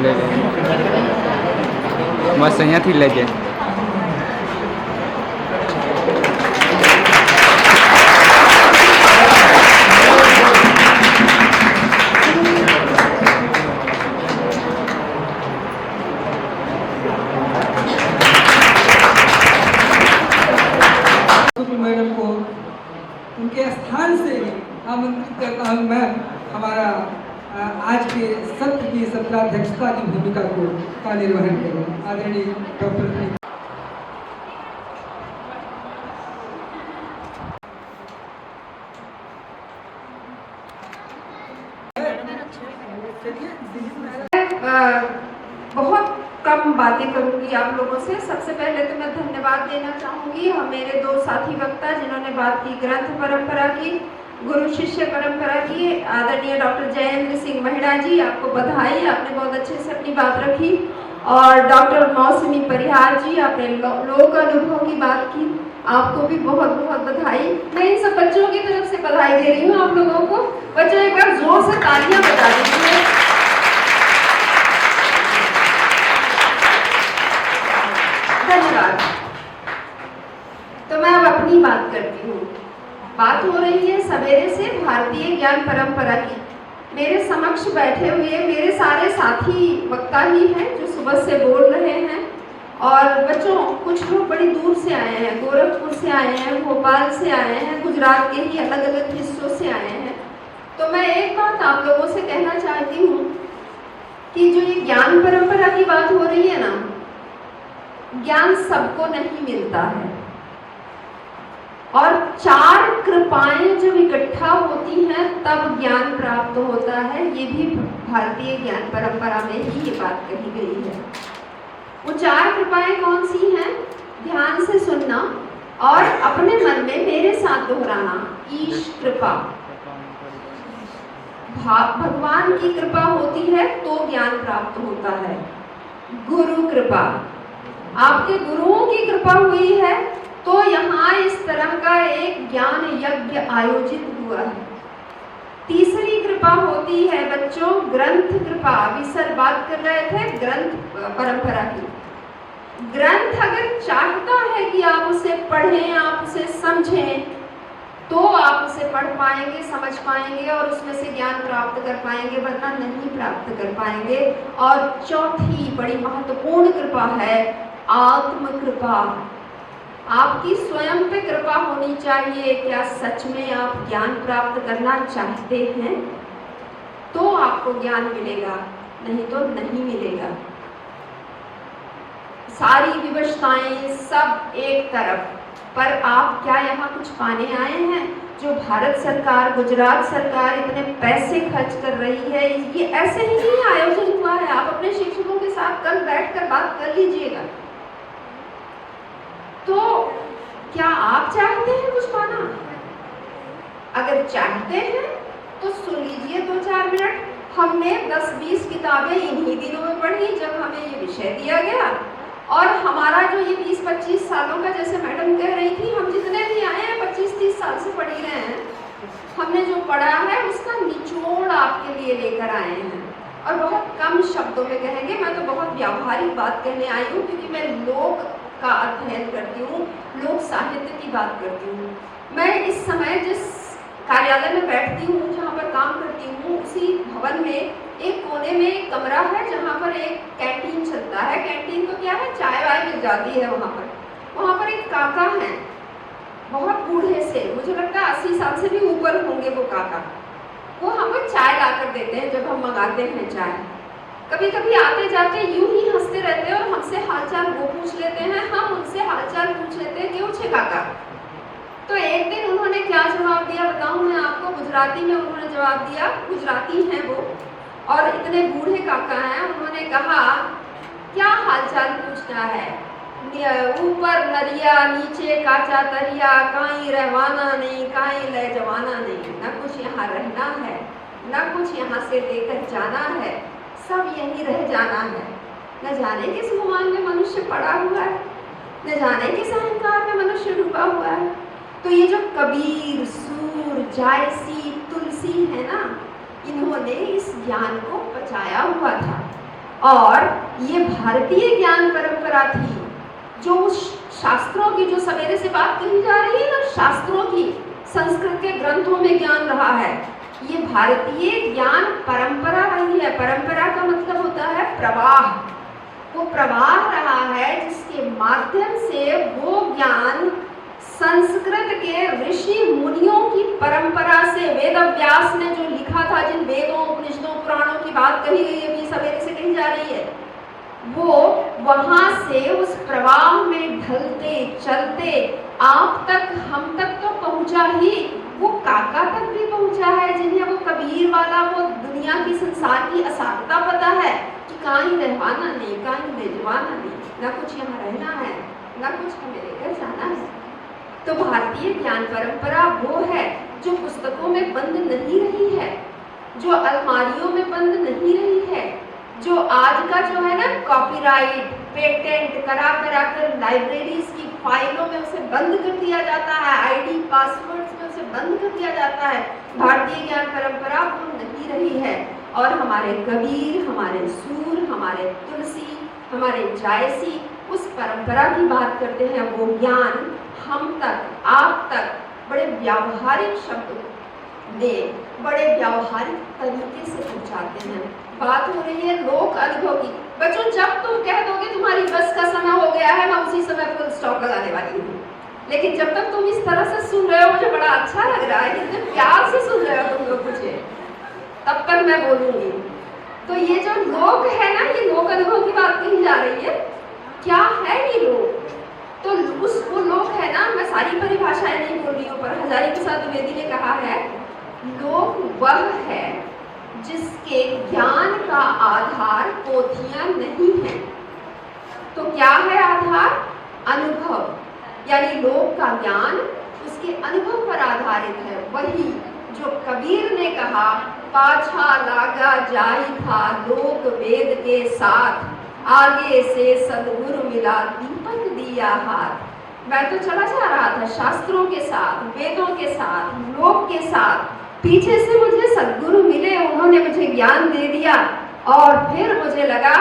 ले ले મસ્ત અહીંયાથી લેજે मैडम को उनके स्थान से आमंत्रित करता हूँ। मैं हमारा आज के सत्र की सत्राध्यक्षता की भूमिका का निर्वहन करूँ। आदरणीय डॉक्टर बहुत कम बातें करूंगी आप लोगों से। सबसे पहले तो मैं धन्यवाद देना चाहूंगी मेरे दो साथी वक्ता जिन्होंने बात की ग्रंथ परंपरा की, गुरु शिष्य परंपरा की। आदरणीय डॉक्टर जयेंद्र सिंह महिड़ा जी, आपको बधाई, आपने बहुत अच्छे से अपनी बात रखी। और डॉक्टर मौसमी परिहार जी, आपने लोक अनुभव की बात की, आपको भी बहुत बहुत बधाई। मैं इन सब बच्चों की तरफ से बधाई दे रही हूँ आप लोगों को। बच्चों एक बार जोर से तालियां बजा दीजिए। धन्यवाद। तो मैं अब अपनी बात करती हूँ। बात हो रही है सवेरे से भारतीय ज्ञान परंपरा की। मेरे समक्ष बैठे हुए मेरे सारे साथी वक्ता ही हैं जो सुबह से बोल रहे हैं। और बच्चों कुछ लोग बड़ी दूर से आए हैं, गोरखपुर से आए हैं, भोपाल से आए हैं, गुजरात के ही अलग अलग हिस्सों से आए हैं। तो मैं एक बात आप लोगों से कहना चाहती हूँ कि जो ये ज्ञान परंपरा की बात हो रही है ना, ज्ञान सबको नहीं मिलता है। और 4 कृपाएं जब इकट्ठा होती हैं तब ज्ञान प्राप्त होता है। ये भी भारतीय ज्ञान परंपरा में ही ये बात कही गई है। वो 4 कृपाएं कौन सी हैं? ध्यान से सुनना और अपने मन में मेरे साथ दोहराना। ईश कृपा, भगवान की कृपा होती है तो ज्ञान प्राप्त होता है। गुरु कृपा, आपके गुरुओं की कृपा हुई है तो यहाँ इस तरह का एक ज्ञान यज्ञ आयोजित हुआ है। तीसरी कृपा होती है बच्चों ग्रंथ कृपा। अभी सर बात कर रहे थे ग्रंथ परंपरा की। ग्रंथ अगर चाहता है कि आप उसे पढ़ें, आप उसे समझें, तो आप उसे पढ़ पाएंगे, समझ पाएंगे और उसमें से ज्ञान प्राप्त कर पाएंगे, वरना नहीं प्राप्त कर पाएंगे। और चौथी बड़ी महत्वपूर्ण कृपा है आत्म कृपा। आपकी स्वयं पे कृपा होनी चाहिए। क्या सच में आप ज्ञान प्राप्त करना चाहते हैं? तो आपको ज्ञान मिलेगा, नहीं तो नहीं मिलेगा। सारी विवशताएं सब एक तरफ, पर आप क्या यहाँ कुछ पाने आए हैं? जो भारत सरकार, गुजरात सरकार इतने पैसे खर्च कर रही है, ये ऐसे ही नहीं आयोजन हुआ है। आप अपने शिक्षकों के साथ कल बैठकर बात कर लीजिएगा। तो क्या आप चाहते हैं कुछ पाना? अगर चाहते हैं तो सुन लीजिए 2-4 मिनट। हमने 10-20 किताबें इन्हीं दिनों में पढ़ी जब हमें ये विषय दिया गया। और हमारा जो ये 20-25 सालों का, जैसे मैडम कह रही थी, हम जितने भी आए हैं 25-30 साल से पढ़ ही रहे हैं। हमने जो पढ़ा है उसका निचोड़ आपके लिए लेकर आए हैं और बहुत कम शब्दों में कहेंगे। मैं तो बहुत व्यावहारिक बात कहने आई हूँ क्योंकि मैं लोक का अध्ययन करती हूँ, लोक साहित्य की बात करती हूँ। मैं इस समय जिस कार्यालय में बैठती हूँ, जहाँ पर काम करती हूँ, उसी भवन में एक कोने में एक कमरा है जहाँ पर एक कैंटीन चलता है। कैंटीन तो क्या है, चाय वाय मिल जाती है वहाँ पर एक काका हैं, बहुत बूढ़े से, मुझे लगता है 80 साल से भी ऊपर होंगे वो काका। वो हमें चाय ला कर देते हैं जब हम मंगाते हैं चाय। कभी कभी आते जाते यूं ही हंसते रहते हैं और हमसे हालचाल वो पूछ लेते हैं, हम उनसे हालचाल पूछ लेते हैं, क्यों छे काका। तो एक दिन उन्होंने क्या जवाब दिया बताऊं मैं आपको। गुजराती में उन्होंने जवाब दिया, गुजराती हैं वो और इतने बूढ़े काका हैं। उन्होंने कहा क्या हालचाल पूछना है, ऊपर नरिया नीचे काचा तरिया, काई रहवाना नहीं काई ले जवाना नहीं। न कुछ यहाँ रहना है, न कुछ यहाँ से लेकर जाना है, सब यहीं रह जाना है। न जाने किस गुमान में मनुष्य पड़ा हुआ है, न जाने किस अहंकार में मनुष्य डूबा हुआ है। तो ये जो कबीर, सूर, जायसी, तुलसी है ना, इन्होंने इस ज्ञान को पर छाया हुआ था। और ये भारतीय ज्ञान परंपरा थी, जो उस शास्त्रों की, जो सवेरे से बात कही जा रही है ना, शास्त्रों की, संस्कृत के ग्रंथों में ज्ञान रहा है, ये भारतीय ज्ञान परंपरा रही है। परंपरा का मतलब होता है प्रवाह। वो प्रवाह रहा है जिसके माध्यम से वो ज्ञान संस्कृत के ऋषि मुनियों की परंपरा से, वेद व्यास ने जो लिखा था, जिन वेदों, उपनिषदों, पुराणों की बात कही गई है, अभी सवेरे से कही जा रही है, वो वहां से उस प्रवाह में ढलते चलते आप तक, हम तक तो पहुंचा ही, वो काका तक भी पहुंचा है, जिन्हें वो कबीर वाला, वो दुनिया की, संसार की असारता पता है कि कहीं रहवाना नहीं, कहीं ले जवाना नहीं, ना कुछ यहाँ रहना है, ना कुछ हमें लेकर जाना है। तो भारतीय ज्ञान परंपरा वो है जो पुस्तकों में बंद नहीं रही है, जो अलमारियों में बंद नहीं रही है, जो आज का जो है ना कॉपीराइट, पेटेंट करा कर लाइब्रेरीज की फाइलों में उसे बंद कर दिया जाता है, आईडी पासवर्ड्स में उसे बंद कर दिया जाता है। भारतीय ज्ञान परंपरा वो नहीं रही है। और हमारे कबीर, हमारे सूर, हमारे तुलसी, हमारे जायसी उस परंपरा की बात करते हैं। वो ज्ञान हम तक, आप तक बड़े व्यावहारिक शब्द में, बड़े व्यावहारिक तरीके से पहुंचाते हैं। बात हो रही है लोक अनुभव की। बच्चों, जब तुम कह दोगे तुम्हारी बस का समय हो गया है, मैं उसी समय फुल स्टॉप लगाने वाली हूँ। लेकिन जब तक तुम इस तरह से सुन रहे हो, मुझे बड़ा अच्छा लग रहा है, कितने प्यार से सुन रहे हो तुम लोग मुझे, तब तक मैं बोलूंगी। तो ये जो लोक है ना, ये लोक अनुभव की बात कही जा रही है। क्या है ये लोक? तो उस वो लोक है ना, मैं सारी परिभाषाएं नहीं बोल रही हूँ, पर हजारी प्रसाद द्विवेदी ने कहा है, लोक वह है जिसके ज्ञान का आधार पोथियां नहीं है। तो क्या है आधार? अनुभव, यानी लोक का ज्ञान उसके अनुभव पर आधारित है। वही जो कबीर ने कहा, पाछा लागा जाई था लोक वेद के साथ, आगे से सदगुरु मिला दीपक दिया हाथ। मैं तो चला जा रहा था शास्त्रों के साथ, वेदों के साथ, लोक के साथ, पीछे से मुझे सदगुरु मिले, उन्होंने मुझे ज्ञान दे दिया और फिर मुझे लगा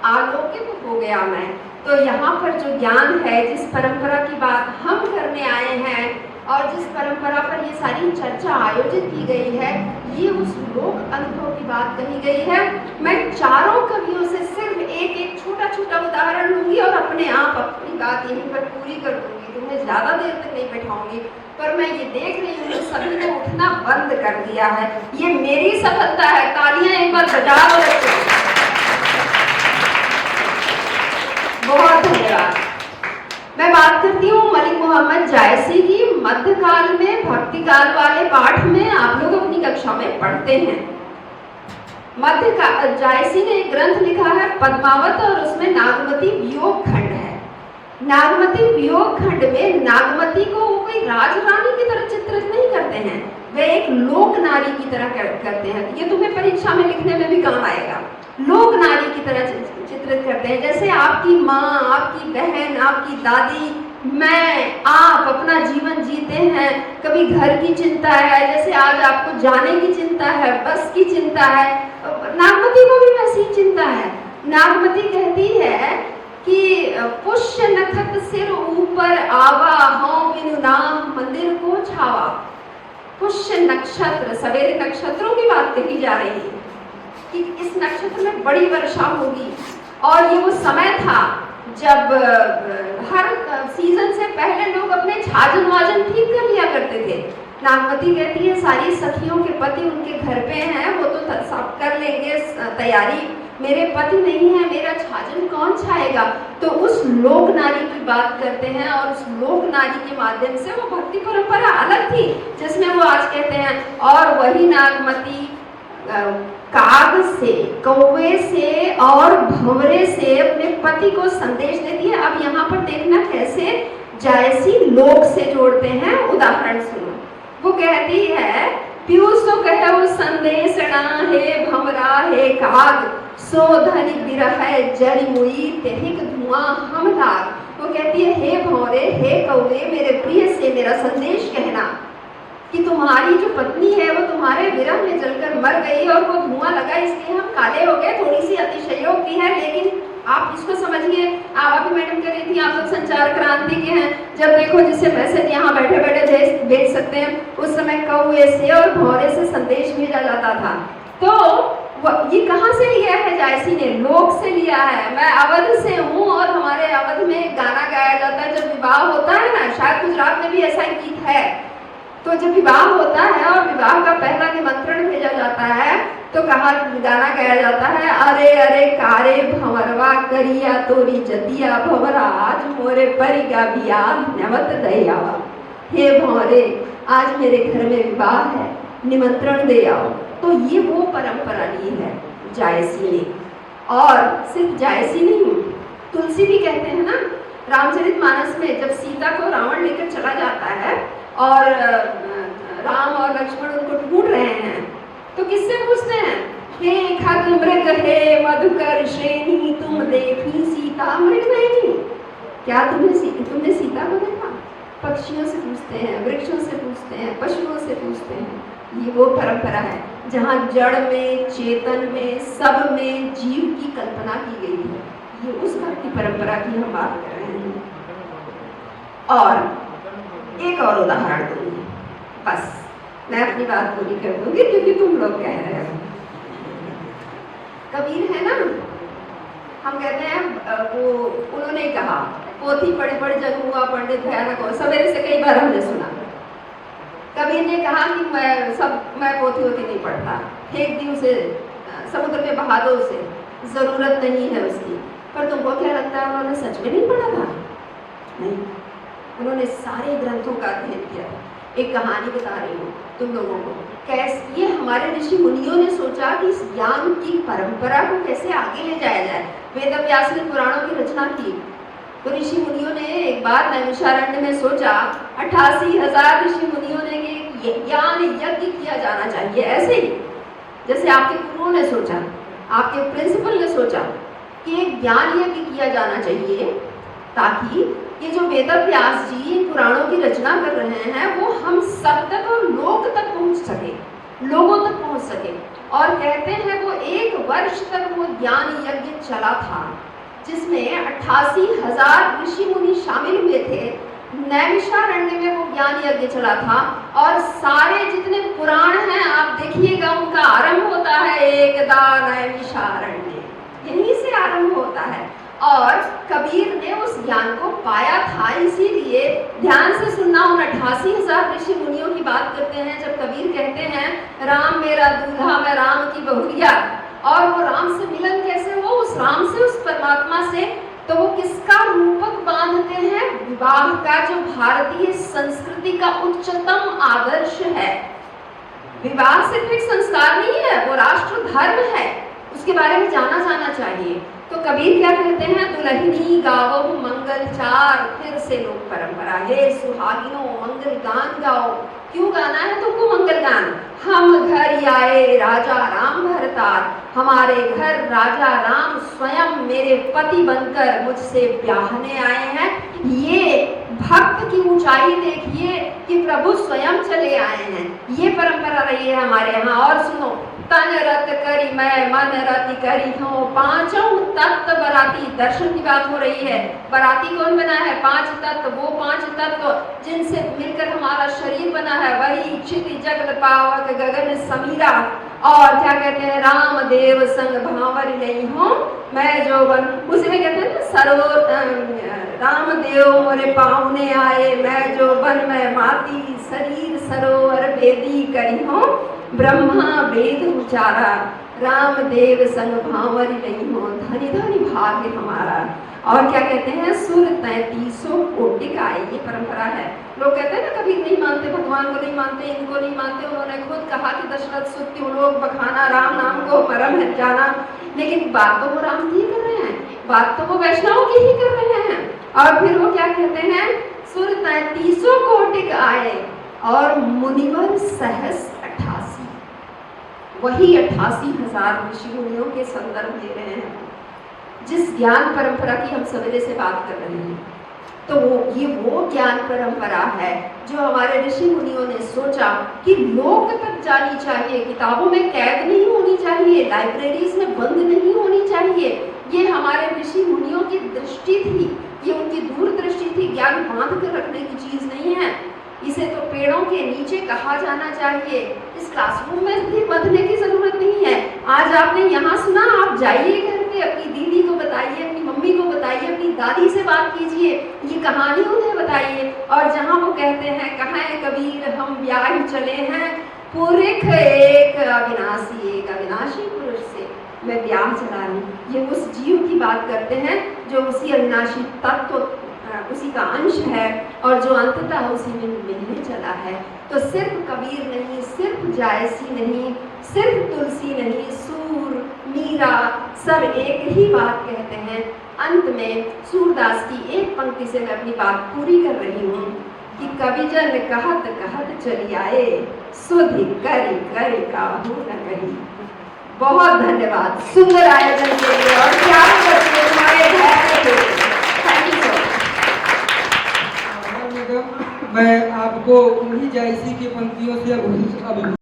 आलोकित हो गया मैं। तो यहाँ पर जो ज्ञान है, जिस परंपरा की बात हम करने आए हैं और जिस परंपरा पर ये सारी चर्चा आयोजित की गई है, ये उस लोक अनुभव की बात कही गई है। मैं चारों कवियों से सिर्फ एक एक छोटा छोटा उदाहरण लूंगी और अपने आप अपनी बात यहीं पर पूरी कर दूंगी, तुम्हें ज्यादा देर तक नहीं बैठाऊंगी। पर मैं ये देख रही हूँ सभी ने उठना बंद कर दिया है, ये मेरी सफलता है। तालियां एक बार बजा दो बच्चों। बहुत धन्यवाद। मैं बात करती हूँ मलिक मोहम्मद जायसी की। मध्यकाल में, भक्ति काल वाले पाठ में आप लोग अपनी कक्षा में पढ़ते हैं। मध्यकाल जायसी ने एक ग्रंथ लिखा है पद्मावत, और उसमें नागमती वियोग खंड है। नागमती वियोग खंड में नागमती को वो कोई राजरानी की तरह चित्रित नहीं करते हैं, वे एक लोक नारी की तरह करते हैं। ये तुम्हें परीक्षा में लिखने में भी काम आएगा। लोक नारी की तरह चित्रित करते हैं, जैसे आपकी माँ, आपकी बहन, आपकी दादी, मैं, आप अपना जीवन जीते हैं। कभी घर की चिंता है, जैसे आज आपको जाने की चिंता है, बस की चिंता है, नागमती को भी वैसी चिंता है। नागमती कहती है कि पुष्य नखत सिर ऊपर आवा, हाँ बिनु नाम मंदिर को छावा। पुष्य नक्षत्र, सवेरे नक्षत्रों की बात कही जा रही है कि इस नक्षत्र में बड़ी वर्षा होगी। और ये वो समय था जब हर सीजन से पहले लोग अपने छाजन वाजन ठीक कर लिया करते थे। नागमती कहती है सारी सखियों के पति उनके घर पे हैं, वो तो सब कर लेंगे तैयारी, मेरे पति नहीं है, मेरा छाजन कौन छाएगा। तो उस लोक नारी की बात करते हैं, और उस लोक नारी के माध्यम से वो भक्ति परंपरा अलग थी, जिसमें वो आज कहते हैं और वही नागमती काग से, कौवे से और भंवरे से अपने पति को संदेश देती है। अब यहाँ पर देखना कैसे जायसी लोक से जोड़ते हैं। उदाहरण सुनो, वो कहती है पीयूष तो कहे संदेश हे भंवरा हे काग, सो धनि बिरह जरि मुई तेहिक धुआं हम लाग। वो कहती है हे भंवरे, हे कौवे, मेरे प्रिय से मेरा संदेश कहना। कि तुम्हारी जो पत्नी है वो तुम्हारे विरह में जलकर मर गई और वो धुआं लगा इसलिए हम काले हो गए, थोड़ी सी अतिशयोक्ति है, लेकिन आप इसको समझिए। आप अभी मैडम कह रही थी आप लोग संचार क्रांति के हैं, जब देखो जिससे मैसेज यहाँ बैठे बैठे भेज सकते हैं, उस समय कौवे से और भौरे से संदेश भेजा जाता था। तो ये कहाँ से लिया है जायसी ने? लोक से लिया है। मैं अवध से हूँ और हमारे अवध में गाना गाया जाता है जब विवाह होता है ना, शायद गुजरात में भी ऐसा ही गीत है। तो जब विवाह होता है और विवाह का पहला निमंत्रण भेजा जाता है तो कहा गाना गाया जाता है, अरे अरे कारे भंवरवा करिया तोरी जतिया भंवरा आज मोरे परिगा बियाह नवत दयावा। हे भंवरे, आज मेरे घर में विवाह है, निमंत्रण दे आओ। तो ये वो परंपरा ली है जायसी ने। और सिर्फ जायसी नहीं, तुलसी भी कहते हैं ना, रामचरितमानस में जब सीता को रावण लेकर चला जाता है और राम और लक्ष्मण उनको ढूंढ रहे हैं तो किससे पूछते हैं? हे खग मृग हे मधुकर श्रेणी तुम देखी सीता मृग नहीं। क्या तुमने सीता को देखा? पक्षियों से पूछते हैं, वृक्षों से पूछते हैं, पशुओं से पूछते हैं। ये वो परंपरा है जहाँ जड़ में, चेतन में, सब में जीव की कल्पना की गई है। ये उस भक्ति परंपरा की हम बात कर रहे हैं। और एक और उदाहरण दूंगी, बस मैं अपनी बात पूरी कर दूंगी क्योंकि तुम लोग कह रहे हो। कबीर है ना, हम कहते हैं वो उन्होंने कहा पोथी पढ़े पढ़े जग हुआ पंडित भयानक हो, सवेरे से कई बार हमने सुना। कबीर ने कहा कि मैं पोथी वोथी नहीं पढ़ता, फेंक दी उसे समुद्र में बहा दो, उसे जरूरत नहीं है उसकी। पर तुमको क्या लगता है उन्होंने सच में नहीं पढ़ा था? नहीं, उन्होंने सारे ग्रंथों का अध्ययन किया। एक कहानी बता रही हूँ तुम लोगों को, कैसे ये हमारे ऋषि मुनियों ने सोचा कि इस ज्ञान की परंपरा को कैसे आगे ले जाया जाए। वेद व्यास ने पुराणों की रचना की तो ऋषि मुनियों ने एक बार नैमिषारण्य में सोचा, 88,000 ऋषि मुनियों ने कि ज्ञान यज्ञ किया जाना चाहिए। ऐसे ही जैसे आपके गुरुओं ने सोचा, आपके प्रिंसिपल ने सोचा कि एक ज्ञान यज्ञ किया जाना चाहिए ताकि ये जो वेद व्यास जी पुराणों की रचना कर रहे हैं वो हम सब तक और लोक तक पहुंच सके, लोगों तक पहुंच सके। और कहते हैं वो 1 वर्ष तक वो ज्ञान यज्ञ चला था जिसमें 88,000 ऋषि मुनि शामिल हुए थे। नैमिषारण्य में वो ज्ञान यज्ञ चला था और सारे जितने पुराण हैं आप देखिएगा उनका आरंभ होता है एकदा नैमिषारण्य, यहीं से आरंभ होता है। और कबीर ने उस ज्ञान को पाया था, इसीलिए ध्यान से सुनना, उन 88,000 ऋषि मुनियों की बात करते हैं। जब कबीर कहते हैं राम मेरा दूल्हा मैं राम की बहुरिया, और वो राम से मिलन कैसे हो? उस राम से, उस परमात्मा से। तो वो किसका रूपक बांधते हैं? विवाह का, जो भारतीय संस्कृति का उच्चतम आदर्श है। विवाह सिर्फ एक संस्कार नहीं है, वो राष्ट्र धर्म है, उसके बारे में जाना चाहिए। तो कबीर क्या कहते हैं? दुल्हनी गाओ मंगल चार, फिर से लोक परंपरा है सुहागिनो मंगल गान गाओ। क्यों गाना है तुमको मंगल गान? हम घर आए राजा राम भरतार, हमारे घर राजा राम स्वयं मेरे पति बनकर मुझसे ब्याहने आए हैं। ये भक्त की ऊंचाई देखिए कि प्रभु स्वयं चले आए हैं। ये परंपरा रही है हमारे यहाँ। और सुनो, तन रत करी मैं मन रति करी हूँ, 5 तत्व बराती। दर्शन की बात हो रही है। बराती कौन बना है? 5 तत्व। वो 5 तत्व जिनसे मिलकर हमारा शरीर बना है, वही क्षिति जगल पावक गगन समीरा। और क्या कहते हैं? राम देव संग भावर नहीं हूँ मैं जो बन, उसी में कहते हैं ना राम देव मोरे पाहुने आए, मैं जो बन मैं माती, शरीर सरोवर वेदी करी हूँ, ब्रह्मा वेद उचारा, राम देव संग भावरी नहीं हो, धनी धनी भाग्य हमारा। और क्या कहते हैं? सुर 33 कोटि आए। ये परंपरा है। लोग कहते हैं ना कबीर नहीं मानते, भगवान को नहीं मानते, इनको नहीं मानते। उन्होंने खुद कहा कि दशरथ सुत्ति लोग बखाना, राम नाम को परम है जाना। लेकिन बात तो वो राम की कर रहे हैं, बात तो वो वैष्णव की ही कर रहे हैं। और फिर वो क्या कहते हैं? सुर 33 कोटि आए और मुनिवर सहस 88। वही 88,000 ऋषि मुनियों के संदर्भ दे रहे हैं जिस ज्ञान परंपरा की हम सवेरे से बात कर रहे हैं। तो ये वो ज्ञान परंपरा है जो हमारे ऋषि मुनियों ने सोचा कि लोक तक जानी चाहिए, किताबों में कैद नहीं होनी चाहिए, लाइब्रेरीज में बंद नहीं होनी चाहिए। ये हमारे ऋषि मुनियों की दृष्टि थी, ये उनकी दूरदृष्टि थी। ज्ञान बांध कर रखने की चीज नहीं है, इसे तो पेड़ों के नीचे कहा जाना चाहिए। इस क्लासरूम में भी बंधने की जरूरत नहीं है। आज आपने यहाँ सुना, आप जाइए घर पे, अपनी दीदी को बताइए, अपनी मम्मी को बताइए, अपनी दादी से बात कीजिए, ये कहानी उन्हें बताइए। और जहाँ वो कहते हैं कहाँ है कबीर हम ब्याह चले हैं, पुरख एक अविनाशी, एक अविनाशी पुरुष से मैं ब्याह चला लूं। ये उस जीव की बात करते हैं जो उसी अविनाशी तत्व, उसी का अंश है और जो अंततः उसी में मिलने चला है। तो सिर्फ कबीर नहीं, सिर्फ जायसी नहीं, सिर्फ तुलसी नहीं, सूर मीरा सब एक ही बात कहते हैं। अंत में सूरदास की एक पंक्ति से मैं अपनी बात पूरी कर रही हूँ कि कवि जन कहत कहत चली आए, सुधि करी करी काहू न कही। बहुत धन्यवाद सुंदर आयोजन के लिए और क्या करते हमारे धैर्य के लिए। Thank you so much. मैं आपको उन्हीं जायसी की पंक्तियों से अभी